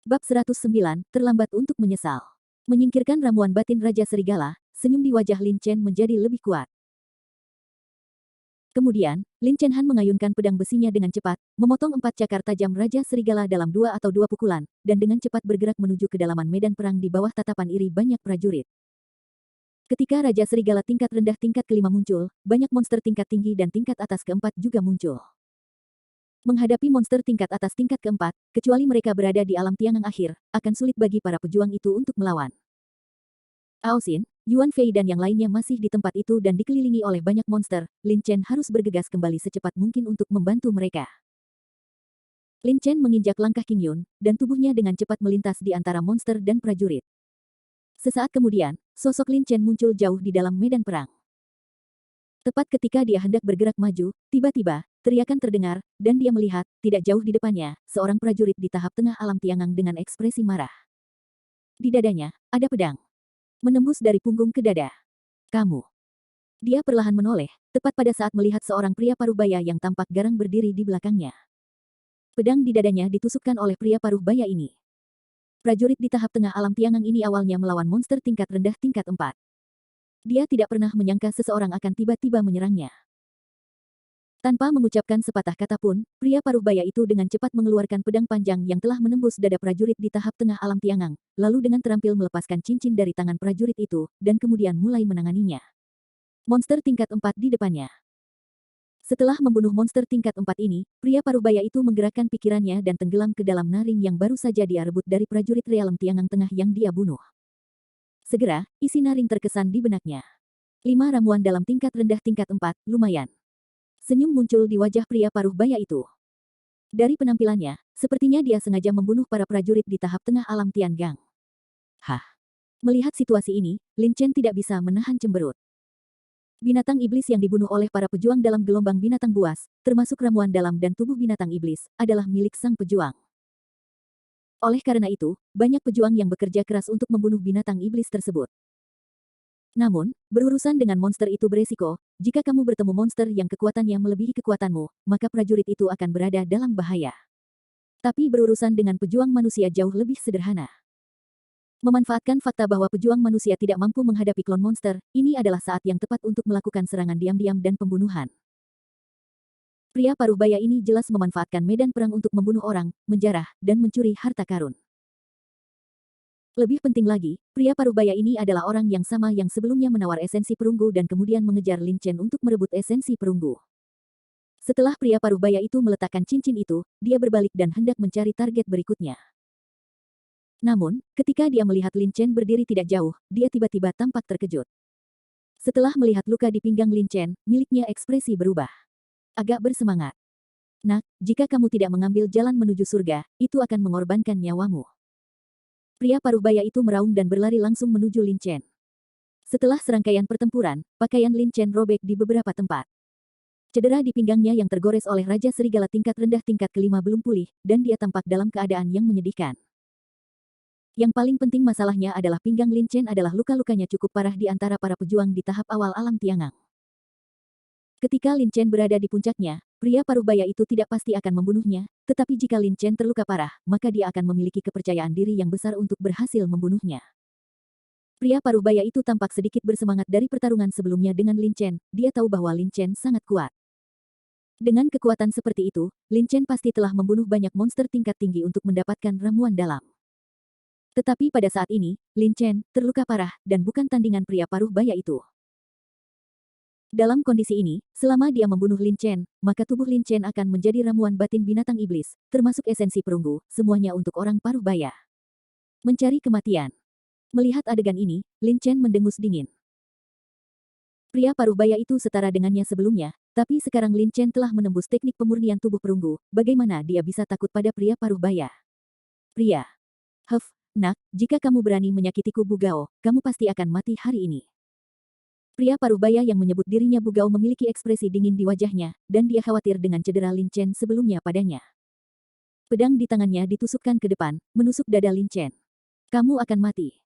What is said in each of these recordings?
Bab 109, terlambat untuk menyesal. Menyingkirkan ramuan batin Raja Serigala, senyum di wajah Lin Chen menjadi lebih kuat. Kemudian, Lin Chen Han mengayunkan pedang besinya dengan cepat, memotong 4 cakar tajam Raja Serigala dalam 2 pukulan, dan dengan cepat bergerak menuju kedalaman medan perang di bawah tatapan iri banyak prajurit. Ketika Raja Serigala tingkat rendah tingkat kelima muncul, banyak monster tingkat tinggi dan tingkat atas keempat juga muncul. Menghadapi monster tingkat atas tingkat keempat, kecuali mereka berada di alam tiangang akhir, akan sulit bagi para pejuang itu untuk melawan. Ao Xin, Yuan Fei dan yang lainnya masih di tempat itu dan dikelilingi oleh banyak monster, Lin Chen harus bergegas kembali secepat mungkin untuk membantu mereka. Lin Chen menginjak langkah Qing Yun, dan tubuhnya dengan cepat melintas di antara monster dan prajurit. Sesaat kemudian, sosok Lin Chen muncul jauh di dalam medan perang. Tepat ketika dia hendak bergerak maju, tiba-tiba, teriakan terdengar, dan dia melihat, tidak jauh di depannya, seorang prajurit di tahap tengah alam tiangang dengan ekspresi marah. Di dadanya, ada pedang. Menembus dari punggung ke dada. Kamu. Dia perlahan menoleh, tepat pada saat melihat seorang pria parubaya yang tampak garang berdiri di belakangnya. Pedang di dadanya ditusukkan oleh pria paruh baya ini. Prajurit di tahap tengah alam tiangang ini awalnya melawan monster tingkat rendah tingkat 4. Dia tidak pernah menyangka seseorang akan tiba-tiba menyerangnya. Tanpa mengucapkan sepatah kata pun, pria paruh baya itu dengan cepat mengeluarkan pedang panjang yang telah menembus dada prajurit di tahap tengah alam tiangang, lalu dengan terampil melepaskan cincin dari tangan prajurit itu, dan kemudian mulai menanganinya. Monster tingkat 4 di depannya. Setelah membunuh monster tingkat 4 ini, pria paruh baya itu menggerakkan pikirannya dan tenggelam ke dalam naring yang baru saja dia rebut dari prajurit realem tiangang tengah yang dia bunuh. Segera, isi naring terkesan di benaknya. 5 ramuan dalam tingkat rendah tingkat 4, lumayan. Senyum muncul di wajah pria paruh baya itu. Dari penampilannya, sepertinya dia sengaja membunuh para prajurit di tahap tengah alam Tiangang. Hah? Melihat situasi ini, Lin Chen tidak bisa menahan cemberut. Binatang iblis yang dibunuh oleh para pejuang dalam gelombang binatang buas, termasuk ramuan dalam dan tubuh binatang iblis, adalah milik sang pejuang. Oleh karena itu, banyak pejuang yang bekerja keras untuk membunuh binatang iblis tersebut. Namun, berurusan dengan monster itu beresiko, jika kamu bertemu monster yang kekuatannya melebihi kekuatanmu, maka prajurit itu akan berada dalam bahaya. Tapi berurusan dengan pejuang manusia jauh lebih sederhana. Memanfaatkan fakta bahwa pejuang manusia tidak mampu menghadapi klon monster, ini adalah saat yang tepat untuk melakukan serangan diam-diam dan pembunuhan. Pria paruh baya ini jelas memanfaatkan medan perang untuk membunuh orang, menjarah, dan mencuri harta karun. Lebih penting lagi, pria paruh baya ini adalah orang yang sama yang sebelumnya menawar esensi perunggu dan kemudian mengejar Lin Chen untuk merebut esensi perunggu. Setelah pria paruh baya itu meletakkan cincin itu, dia berbalik dan hendak mencari target berikutnya. Namun, ketika dia melihat Lin Chen berdiri tidak jauh, dia tiba-tiba tampak terkejut. Setelah melihat luka di pinggang Lin Chen, miliknya ekspresi berubah. Agak bersemangat. Nak, jika kamu tidak mengambil jalan menuju surga, itu akan mengorbankan nyawamu. Pria paruh baya itu meraung dan berlari langsung menuju Lin Chen. Setelah serangkaian pertempuran, pakaian Lin Chen robek di beberapa tempat. Cedera di pinggangnya yang tergores oleh Raja Serigala tingkat rendah tingkat kelima belum pulih, dan dia tampak dalam keadaan yang menyedihkan. Yang paling penting masalahnya adalah pinggang Lin Chen adalah luka-lukanya cukup parah di antara para pejuang di tahap awal alam Tiangang. Ketika Lin Chen berada di puncaknya, pria paruh baya itu tidak pasti akan membunuhnya, tetapi jika Lin Chen terluka parah, maka dia akan memiliki kepercayaan diri yang besar untuk berhasil membunuhnya. Pria paruh baya itu tampak sedikit bersemangat dari pertarungan sebelumnya dengan Lin Chen, dia tahu bahwa Lin Chen sangat kuat. Dengan kekuatan seperti itu, Lin Chen pasti telah membunuh banyak monster tingkat tinggi untuk mendapatkan ramuan dalam. Tetapi pada saat ini, Lin Chen terluka parah dan bukan tandingan pria paruh baya itu. Dalam kondisi ini, selama dia membunuh Lin Chen, maka tubuh Lin Chen akan menjadi ramuan batin binatang iblis, termasuk esensi perunggu, semuanya untuk orang paruh baya. Mencari kematian. Melihat adegan ini, Lin Chen mendengus dingin. Pria paruh baya itu setara dengannya sebelumnya, tapi sekarang Lin Chen telah menembus teknik pemurnian tubuh perunggu, bagaimana dia bisa takut pada pria paruh baya? Pria. Nak, jika kamu berani menyakitiku Bugao, kamu pasti akan mati hari ini. Pria paruh baya yang menyebut dirinya Bugao memiliki ekspresi dingin di wajahnya, dan dia khawatir dengan cedera Lin Chen sebelumnya padanya. Pedang di tangannya ditusukkan ke depan, menusuk dada Lin Chen. Kamu akan mati.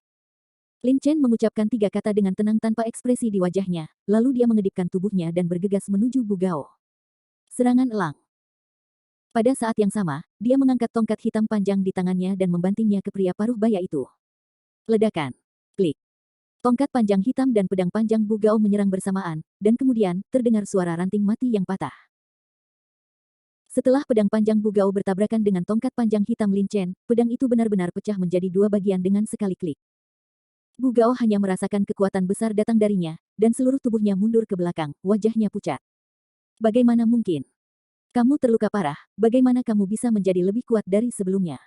Lin Chen mengucapkan 3 kata dengan tenang tanpa ekspresi di wajahnya, lalu dia mengedipkan tubuhnya dan bergegas menuju Bugao. Serangan elang. Pada saat yang sama, dia mengangkat tongkat hitam panjang di tangannya dan membantingnya ke pria paruh baya itu. Ledakan. Klik. Tongkat panjang hitam dan pedang panjang Bu Gao menyerang bersamaan, dan kemudian, terdengar suara ranting mati yang patah. Setelah pedang panjang Bu Gao bertabrakan dengan tongkat panjang hitam Lin Chen, pedang itu benar-benar pecah menjadi dua bagian dengan sekali klik. Bu Gao hanya merasakan kekuatan besar datang darinya, dan seluruh tubuhnya mundur ke belakang, wajahnya pucat. Bagaimana mungkin? Kamu terluka parah, bagaimana kamu bisa menjadi lebih kuat dari sebelumnya?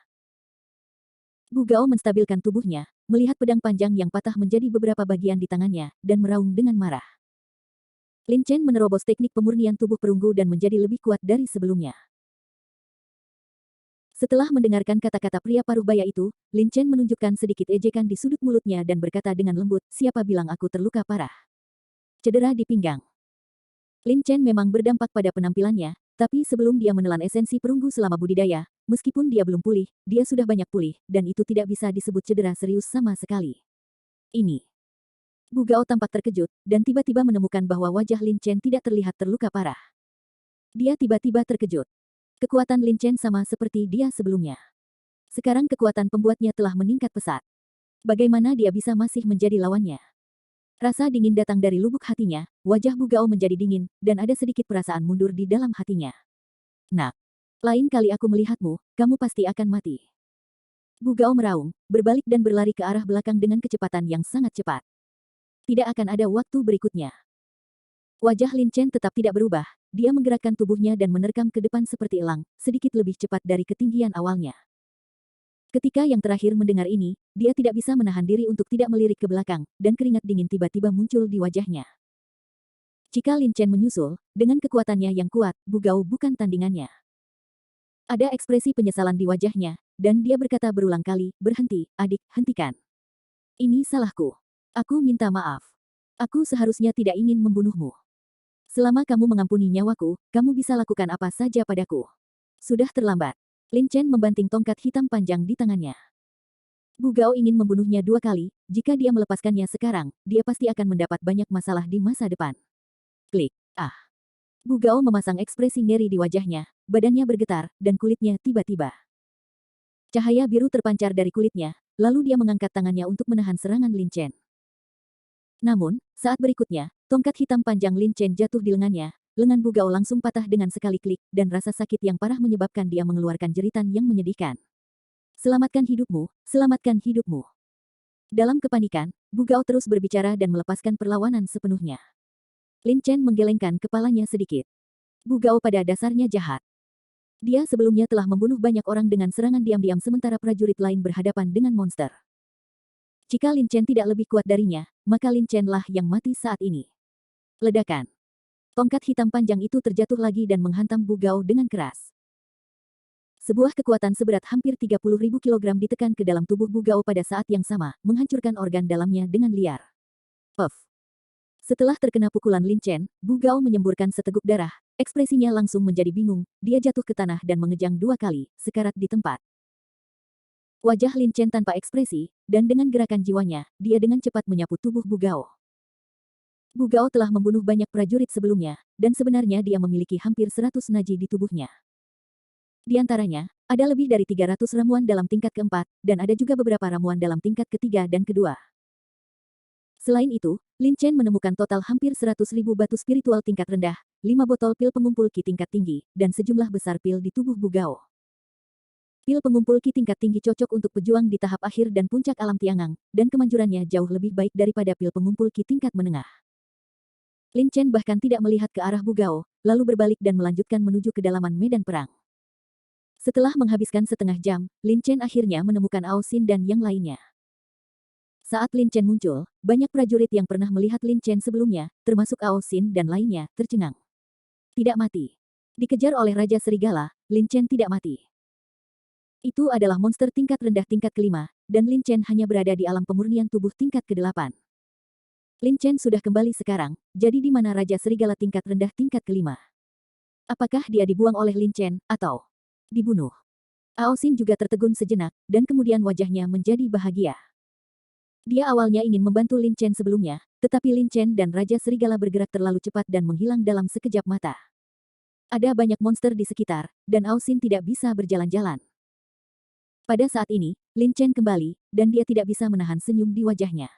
Bu Gao menstabilkan tubuhnya, melihat pedang panjang yang patah menjadi beberapa bagian di tangannya, dan meraung dengan marah. Lin Chen menerobos teknik pemurnian tubuh perunggu dan menjadi lebih kuat dari sebelumnya. Setelah mendengarkan kata-kata pria paruh baya itu, Lin Chen menunjukkan sedikit ejekan di sudut mulutnya dan berkata dengan lembut, siapa bilang aku terluka parah? Cedera di pinggang. Lin Chen memang berdampak pada penampilannya, tapi sebelum dia menelan esensi perunggu selama budidaya, meskipun dia belum pulih, dia sudah banyak pulih, dan itu tidak bisa disebut cedera serius sama sekali. Ini. Bu Gao tampak terkejut, dan tiba-tiba menemukan bahwa wajah Lin Chen tidak terlihat terluka parah. Dia tiba-tiba terkejut. Kekuatan Lin Chen sama seperti dia sebelumnya. Sekarang kekuatan pembuatnya telah meningkat pesat. Bagaimana dia bisa masih menjadi lawannya? Rasa dingin datang dari lubuk hatinya, wajah Bu Gao menjadi dingin, dan ada sedikit perasaan mundur di dalam hatinya. Nak, lain kali aku melihatmu, kamu pasti akan mati. Bu Gao meraung, berbalik dan berlari ke arah belakang dengan kecepatan yang sangat cepat. Tidak akan ada waktu berikutnya. Wajah Lin Chen tetap tidak berubah, dia menggerakkan tubuhnya dan menerkam ke depan seperti elang, sedikit lebih cepat dari ketinggian awalnya. Ketika yang terakhir mendengar ini, dia tidak bisa menahan diri untuk tidak melirik ke belakang, dan keringat dingin tiba-tiba muncul di wajahnya. Jika Lin Chen menyusul, dengan kekuatannya yang kuat, Bu Gao bukan tandingannya. Ada ekspresi penyesalan di wajahnya, dan dia berkata berulang kali, berhenti, adik, hentikan. Ini salahku. Aku minta maaf. Aku seharusnya tidak ingin membunuhmu. Selama kamu mengampuni nyawaku, kamu bisa lakukan apa saja padaku. Sudah terlambat. Lin Chen membanting tongkat hitam panjang di tangannya. Bu Gao ingin membunuhnya dua kali, jika dia melepaskannya sekarang, dia pasti akan mendapat banyak masalah di masa depan. Klik. Ah. Bu Gao memasang ekspresi ngeri di wajahnya, badannya bergetar, dan kulitnya tiba-tiba. Cahaya biru terpancar dari kulitnya, lalu dia mengangkat tangannya untuk menahan serangan Lin Chen. Namun, saat berikutnya, tongkat hitam panjang Lin Chen jatuh di lengannya, lengan Bu Gao langsung patah dengan sekali klik, dan rasa sakit yang parah menyebabkan dia mengeluarkan jeritan yang menyedihkan. Selamatkan hidupmu, selamatkan hidupmu. Dalam kepanikan, Bu Gao terus berbicara dan melepaskan perlawanan sepenuhnya. Lin Chen menggelengkan kepalanya sedikit. Bu Gao pada dasarnya jahat. Dia sebelumnya telah membunuh banyak orang dengan serangan diam-diam sementara prajurit lain berhadapan dengan monster. Jika Lin Chen tidak lebih kuat darinya, maka Lin Chen lah yang mati saat ini. Ledakan. Tongkat hitam panjang itu terjatuh lagi dan menghantam Bu Gao dengan keras. Sebuah kekuatan seberat hampir 30.000 kilogram ditekan ke dalam tubuh Bu Gao pada saat yang sama, menghancurkan organ dalamnya dengan liar. Puff. Setelah terkena pukulan Lin Chen, Bu Gao menyemburkan seteguk darah, ekspresinya langsung menjadi bingung, dia jatuh ke tanah dan mengejang dua kali, sekarat di tempat. Wajah Lin Chen tanpa ekspresi, dan dengan gerakan jiwanya, dia dengan cepat menyapu tubuh Bu Gao. Bu Gao telah membunuh banyak prajurit sebelumnya, dan sebenarnya dia memiliki hampir 100 naji di tubuhnya. Di antaranya, ada lebih dari 300 ramuan dalam tingkat keempat, dan ada juga beberapa ramuan dalam tingkat ketiga dan kedua. Selain itu, Lin Chen menemukan total hampir 100.000 batu spiritual tingkat rendah, 5 botol pil pengumpul ki tingkat tinggi, dan sejumlah besar pil di tubuh Bu Gao. Pil pengumpul ki tingkat tinggi cocok untuk pejuang di tahap akhir dan puncak alam Tiangang, dan kemanjurannya jauh lebih baik daripada pil pengumpul ki tingkat menengah. Lin Chen bahkan tidak melihat ke arah Bu Gao, lalu berbalik dan melanjutkan menuju kedalaman medan perang. Setelah menghabiskan setengah jam, Lin Chen akhirnya menemukan Ao Xin dan yang lainnya. Saat Lin Chen muncul, banyak prajurit yang pernah melihat Lin Chen sebelumnya, termasuk Ao Xin dan lainnya, tercengang. Tidak mati. Dikejar oleh Raja Serigala, Lin Chen tidak mati. Itu adalah monster tingkat rendah tingkat kelima, dan Lin Chen hanya berada di alam pemurnian tubuh tingkat ke-8. Lin Chen sudah kembali sekarang, jadi di mana Raja Serigala tingkat rendah tingkat kelima? Apakah dia dibuang oleh Lin Chen, atau dibunuh? Ao Xin juga tertegun sejenak, dan kemudian wajahnya menjadi bahagia. Dia awalnya ingin membantu Lin Chen sebelumnya, tetapi Lin Chen dan Raja Serigala bergerak terlalu cepat dan menghilang dalam sekejap mata. Ada banyak monster di sekitar, dan Aosin tidak bisa berjalan-jalan. Pada saat ini, Lin Chen kembali, dan dia tidak bisa menahan senyum di wajahnya.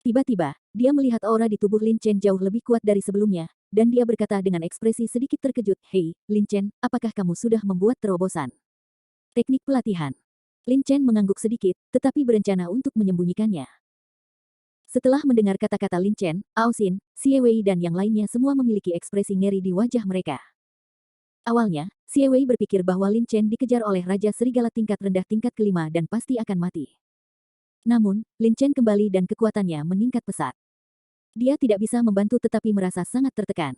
Tiba-tiba, dia melihat aura di tubuh Lin Chen jauh lebih kuat dari sebelumnya, dan dia berkata dengan ekspresi sedikit terkejut, "Hei, Lin Chen, apakah kamu sudah membuat terobosan teknik pelatihan?" Lin Chen mengangguk sedikit, tetapi berencana untuk menyembunyikannya. Setelah mendengar kata-kata Lin Chen, Aosin, Xie Wei dan yang lainnya semua memiliki ekspresi ngeri di wajah mereka. Awalnya, Xie Wei berpikir bahwa Lin Chen dikejar oleh Raja Serigala tingkat rendah tingkat kelima dan pasti akan mati. Namun, Lin Chen kembali dan kekuatannya meningkat pesat. Dia tidak bisa membantu tetapi merasa sangat tertekan.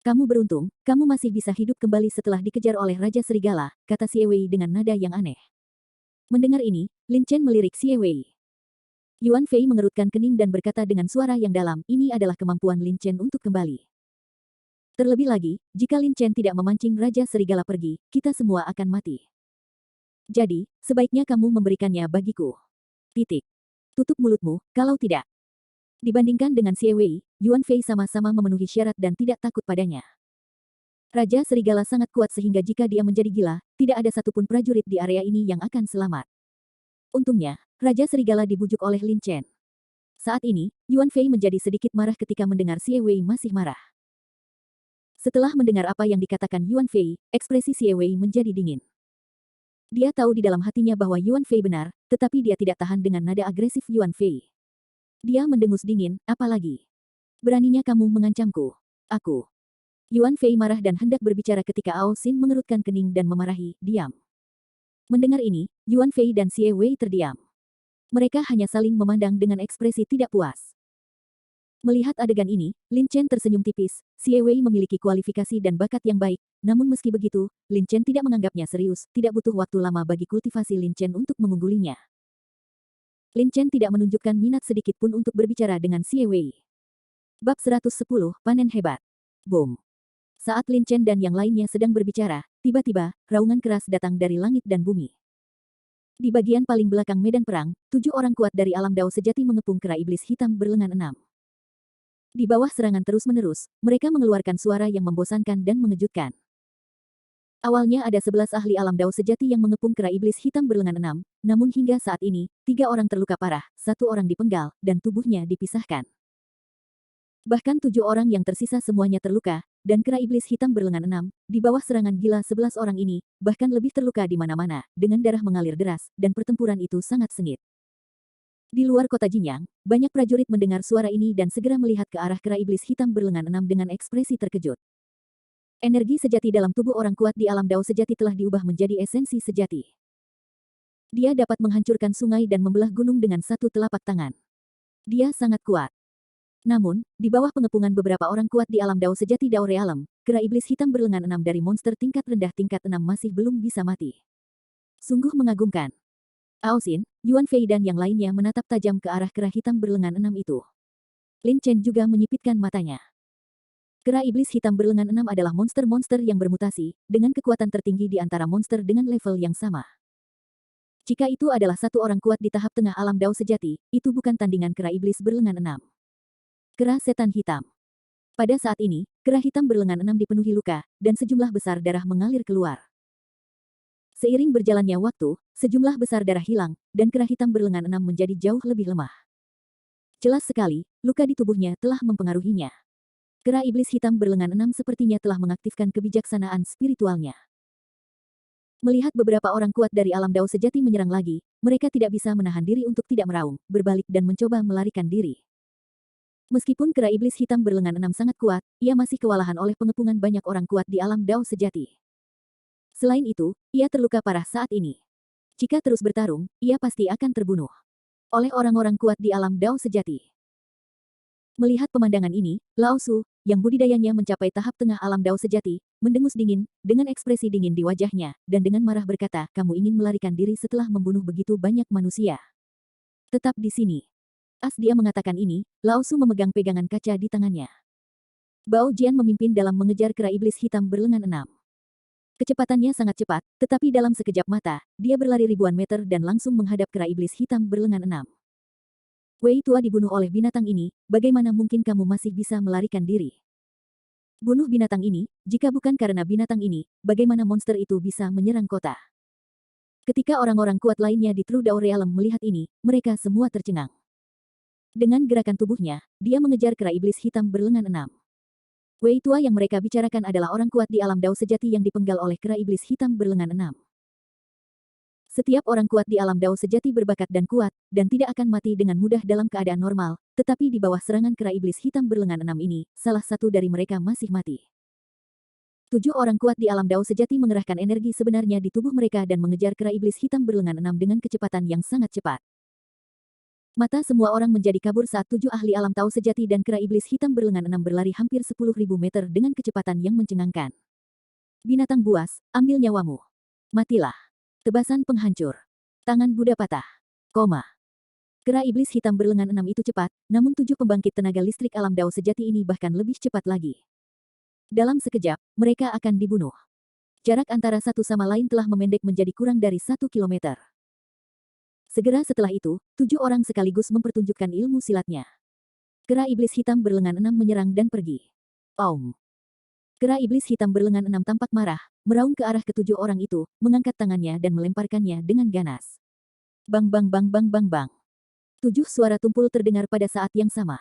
"Kamu beruntung, kamu masih bisa hidup kembali setelah dikejar oleh Raja Serigala," kata Xie Wei dengan nada yang aneh. Mendengar ini, Lin Chen melirik Xie Wei. Yuan Fei mengerutkan kening dan berkata dengan suara yang dalam, "Ini adalah kemampuan Lin Chen untuk kembali. Terlebih lagi, jika Lin Chen tidak memancing Raja Serigala pergi, kita semua akan mati. Jadi, sebaiknya kamu memberikannya bagiku. Titik. Tutup mulutmu, kalau tidak." Dibandingkan dengan Xie Wei, Yuan Fei sama-sama memenuhi syarat dan tidak takut padanya. Raja Serigala sangat kuat sehingga jika dia menjadi gila, tidak ada satupun prajurit di area ini yang akan selamat. Untungnya, Raja Serigala dibujuk oleh Lin Chen. Saat ini, Yuan Fei menjadi sedikit marah ketika mendengar Xie Wei masih marah. Setelah mendengar apa yang dikatakan Yuan Fei, ekspresi Xie Wei menjadi dingin. Dia tahu di dalam hatinya bahwa Yuan Fei benar, tetapi dia tidak tahan dengan nada agresif Yuan Fei. Dia mendengus dingin, "Apalagi? Beraninya kamu mengancamku? Aku." Yuan Fei marah dan hendak berbicara ketika Ao Xin mengerutkan kening dan memarahi, "Diam." Mendengar ini, Yuan Fei dan Xie Wei terdiam. Mereka hanya saling memandang dengan ekspresi tidak puas. Melihat adegan ini, Lin Chen tersenyum tipis. Xie Wei memiliki kualifikasi dan bakat yang baik, namun meski begitu, Lin Chen tidak menganggapnya serius, tidak butuh waktu lama bagi kultivasi Lin Chen untuk mengunggulinya. Lin Chen tidak menunjukkan minat sedikit pun untuk berbicara dengan Xie Wei. Bab 110, Panen Hebat. Boom. Saat Lin Chen dan yang lainnya sedang berbicara, tiba-tiba, raungan keras datang dari langit dan bumi. Di bagian paling belakang medan perang, 7 orang kuat dari alam Dao sejati mengepung kera iblis hitam berlengan 6. Di bawah serangan terus-menerus, mereka mengeluarkan suara yang membosankan dan mengejutkan. Awalnya ada 11 ahli alam Dao sejati yang mengepung kera iblis hitam berlengan 6, namun hingga saat ini, 3 orang terluka parah, 1 orang dipenggal, dan tubuhnya dipisahkan. Bahkan 7 orang yang tersisa semuanya terluka, dan kera iblis hitam berlengan 6, di bawah serangan gila 11 orang ini, bahkan lebih terluka di mana-mana, dengan darah mengalir deras, dan pertempuran itu sangat sengit. Di luar kota Jinyang, banyak prajurit mendengar suara ini dan segera melihat ke arah kera iblis hitam berlengan 6 dengan ekspresi terkejut. Energi sejati dalam tubuh orang kuat di alam Dao sejati telah diubah menjadi esensi sejati. Dia dapat menghancurkan sungai dan membelah gunung dengan satu telapak tangan. Dia sangat kuat. Namun, di bawah pengepungan beberapa orang kuat di alam Dao sejati Dao Realem, kera iblis hitam berlengan 6 dari monster tingkat rendah tingkat 6 masih belum bisa mati. Sungguh mengagumkan. Ao Xin, Yuan Fei dan yang lainnya menatap tajam ke arah kera hitam berlengan 6 itu. Lin Chen juga menyipitkan matanya. Kera iblis hitam berlengan 6 adalah monster-monster yang bermutasi, dengan kekuatan tertinggi di antara monster dengan level yang sama. Jika itu adalah satu orang kuat di tahap tengah alam Dao sejati, itu bukan tandingan kera iblis berlengan 6. Kera setan hitam. Pada saat ini, kera hitam berlengan 6 dipenuhi luka, dan sejumlah besar darah mengalir keluar. Seiring berjalannya waktu, sejumlah besar darah hilang, dan kera hitam berlengan 6 menjadi jauh lebih lemah. Jelas sekali, luka di tubuhnya telah mempengaruhinya. Kera iblis hitam berlengan 6 sepertinya telah mengaktifkan kebijaksanaan spiritualnya. Melihat beberapa orang kuat dari alam Dao sejati menyerang lagi, mereka tidak bisa menahan diri untuk tidak meraung, berbalik dan mencoba melarikan diri. Meskipun kera iblis hitam berlengan 6 sangat kuat, ia masih kewalahan oleh pengepungan banyak orang kuat di alam Dao sejati. Selain itu, ia terluka parah saat ini. Jika terus bertarung, ia pasti akan terbunuh oleh orang-orang kuat di alam Dao sejati. Melihat pemandangan ini, Lao Su, yang budidayanya mencapai tahap tengah alam Dao sejati, mendengus dingin, dengan ekspresi dingin di wajahnya, dan dengan marah berkata, "Kamu ingin melarikan diri setelah membunuh begitu banyak manusia. Tetap di sini." As dia mengatakan ini, Lao Su memegang pegangan kaca di tangannya. Bao Jian memimpin dalam mengejar kera iblis hitam berlengan 6. Kecepatannya sangat cepat, tetapi dalam sekejap mata, dia berlari ribuan meter dan langsung menghadap kera iblis hitam berlengan 6. "Wei tua dibunuh oleh binatang ini, bagaimana mungkin kamu masih bisa melarikan diri?" Bunuh binatang ini, jika bukan karena binatang ini, bagaimana monster itu bisa menyerang kota? Ketika orang-orang kuat lainnya di True Dawn Realm melihat ini, mereka semua tercengang. Dengan gerakan tubuhnya, dia mengejar kera iblis hitam berlengan enam. Wei tua yang mereka bicarakan adalah orang kuat di alam Dao sejati yang dipenggal oleh kera iblis hitam berlengan enam. Setiap orang kuat di alam Dao sejati berbakat dan kuat, dan tidak akan mati dengan mudah dalam keadaan normal, tetapi di bawah serangan kera iblis hitam berlengan enam ini, salah satu dari mereka masih mati. 7 orang kuat di alam Dao sejati mengerahkan energi sebenarnya di tubuh mereka dan mengejar kera iblis hitam berlengan enam dengan kecepatan yang sangat cepat. Mata semua orang menjadi kabur saat 7 ahli alam Dao sejati dan kera iblis hitam berlengan enam berlari hampir 10.000 meter dengan kecepatan yang mencengangkan. Binatang buas, ambil nyawamu. Matilah. Tebasan penghancur. Tangan Buddha patah. Koma. Kera iblis hitam berlengan enam itu cepat, namun 7 pembangkit tenaga listrik alam Dao sejati ini bahkan lebih cepat lagi. Dalam sekejap, mereka akan dibunuh. Jarak antara satu sama lain telah memendek menjadi kurang dari 1 kilometer. Segera setelah itu, 7 orang sekaligus mempertunjukkan ilmu silatnya. Kera iblis hitam berlengan enam menyerang dan pergi. Aum. Kera iblis hitam berlengan enam tampak marah, meraung ke arah ketujuh orang itu, mengangkat tangannya dan melemparkannya dengan ganas. Bang bang bang bang bang bang. 7 suara tumpul terdengar pada saat yang sama.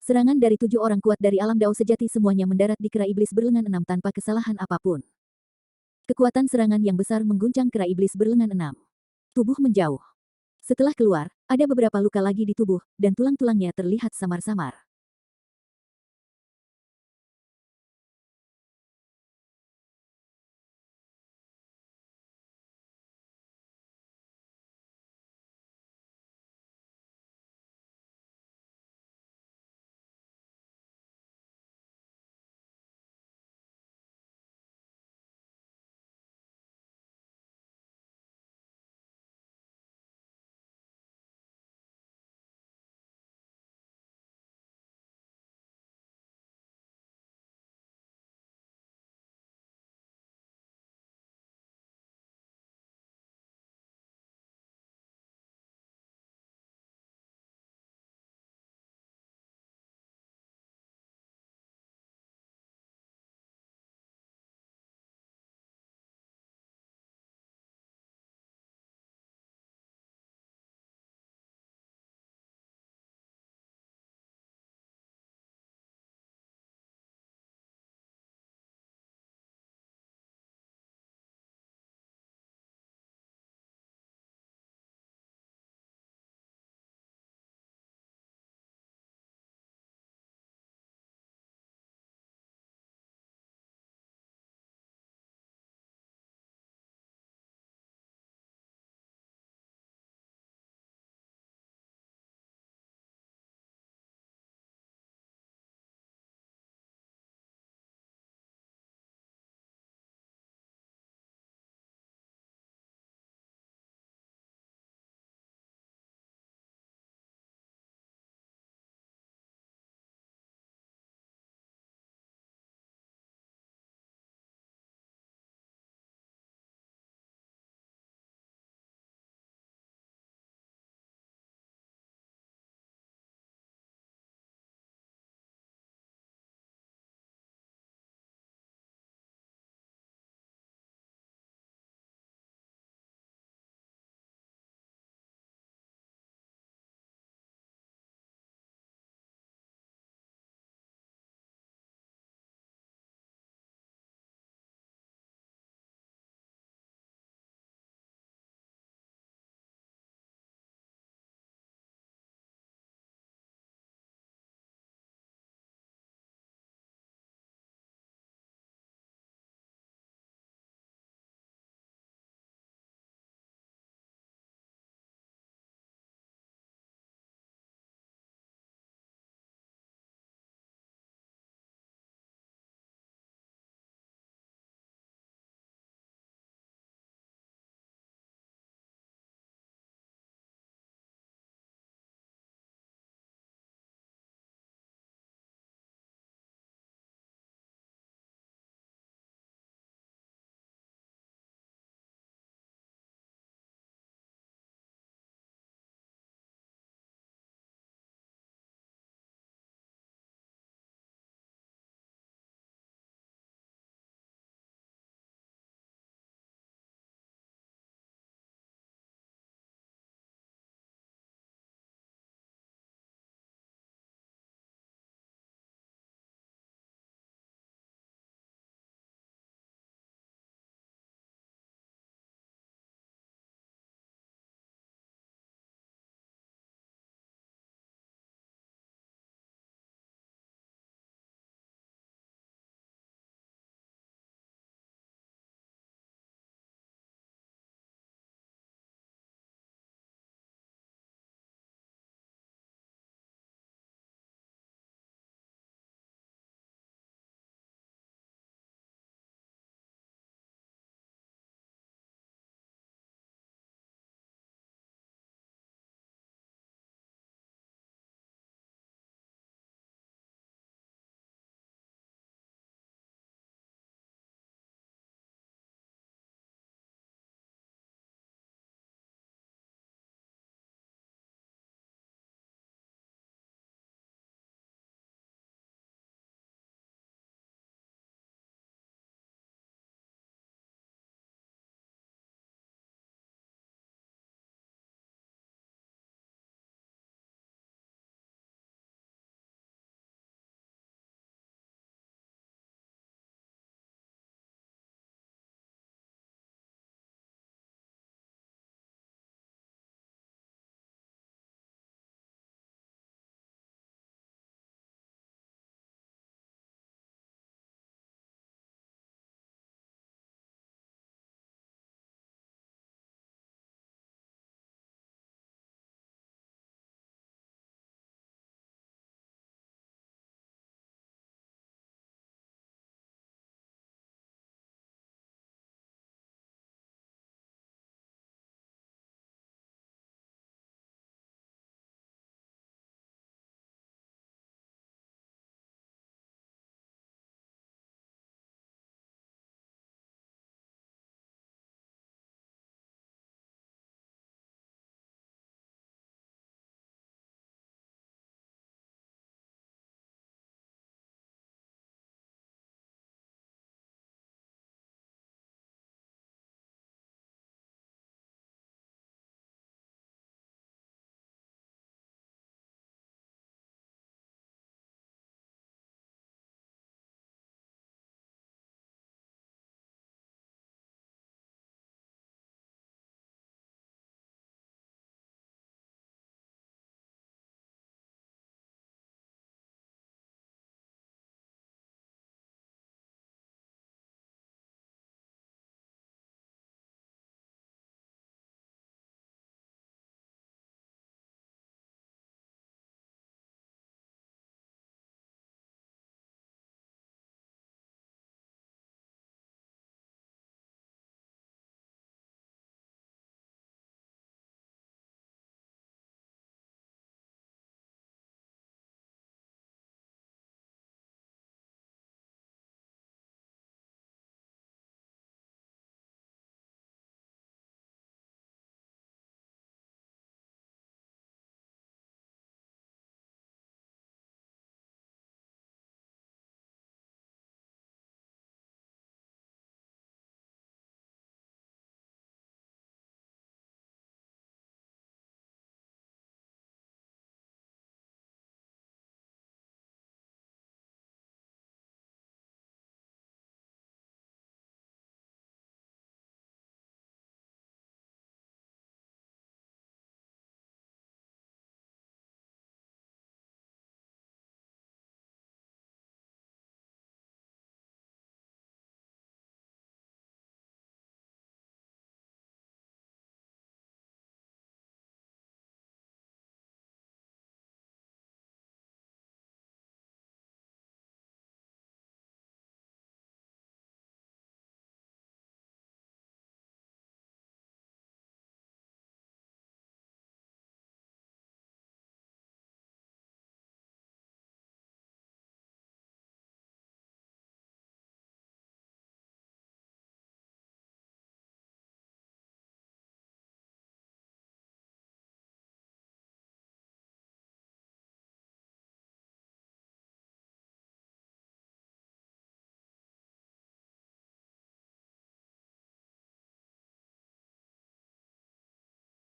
Serangan dari 7 orang kuat dari alam Dao sejati semuanya mendarat di kera iblis berlengan enam tanpa kesalahan apapun. Kekuatan serangan yang besar mengguncang kera iblis berlengan enam. Tubuh menjauh. Setelah keluar, ada beberapa luka lagi di tubuh, dan tulang-tulangnya terlihat samar-samar.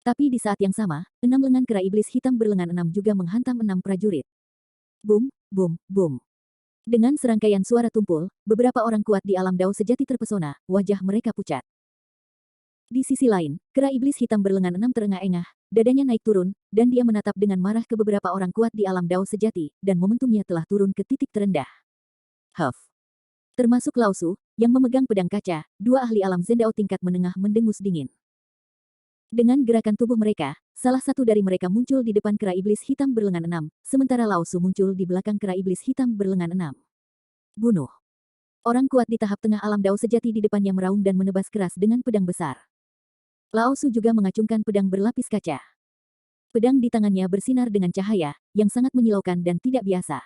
Tapi di saat yang sama, 6 lengan kera iblis hitam berlengan 6 juga menghantam 6 prajurit. Bum, bum, bum. Dengan serangkaian suara tumpul, beberapa orang kuat di alam Dao sejati terpesona, wajah mereka pucat. Di sisi lain, kera iblis hitam berlengan 6 terengah-engah, dadanya naik turun, dan dia menatap dengan marah ke beberapa orang kuat di alam Dao sejati, dan momentumnya telah turun ke titik terendah. Huff. Termasuk Lao Su, yang memegang pedang kaca, 2 ahli alam Zendao tingkat menengah mendengus dingin. Dengan gerakan tubuh mereka, salah satu dari mereka muncul di depan kera iblis hitam berlengan 6, sementara Lao Su muncul di belakang kera iblis hitam berlengan 6. Bunuh. Orang kuat di tahap tengah alam Dao sejati di depannya meraung dan menebas keras dengan pedang besar. Lao Su juga mengacungkan pedang berlapis kaca. Pedang di tangannya bersinar dengan cahaya, yang sangat menyilaukan dan tidak biasa.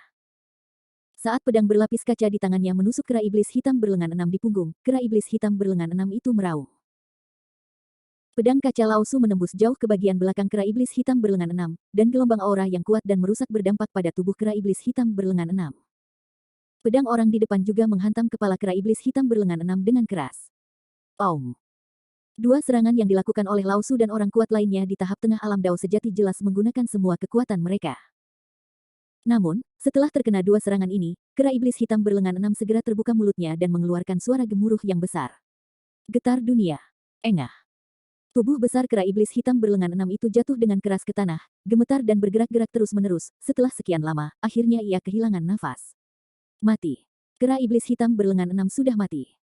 Saat pedang berlapis kaca di tangannya menusuk kera iblis hitam berlengan 6 di punggung, kera iblis hitam berlengan 6 itu meraung. Pedang kaca Lao Su menembus jauh ke bagian belakang kera iblis hitam berlengan 6, dan gelombang aura yang kuat dan merusak berdampak pada tubuh kera iblis hitam berlengan 6. Pedang orang di depan juga menghantam kepala kera iblis hitam berlengan 6 dengan keras. Aum. 2 serangan yang dilakukan oleh Lao Su dan orang kuat lainnya di tahap tengah alam Dao sejati jelas menggunakan semua kekuatan mereka. Namun, setelah terkena 2 serangan ini, kera iblis hitam berlengan 6 segera terbuka mulutnya dan mengeluarkan suara gemuruh yang besar. Getar dunia. Engah. Tubuh besar kera iblis hitam berlengan 6 itu jatuh dengan keras ke tanah, gemetar dan bergerak-gerak terus-menerus. Setelah sekian lama, akhirnya ia kehilangan nafas. Mati. Kera iblis hitam berlengan 6 sudah mati.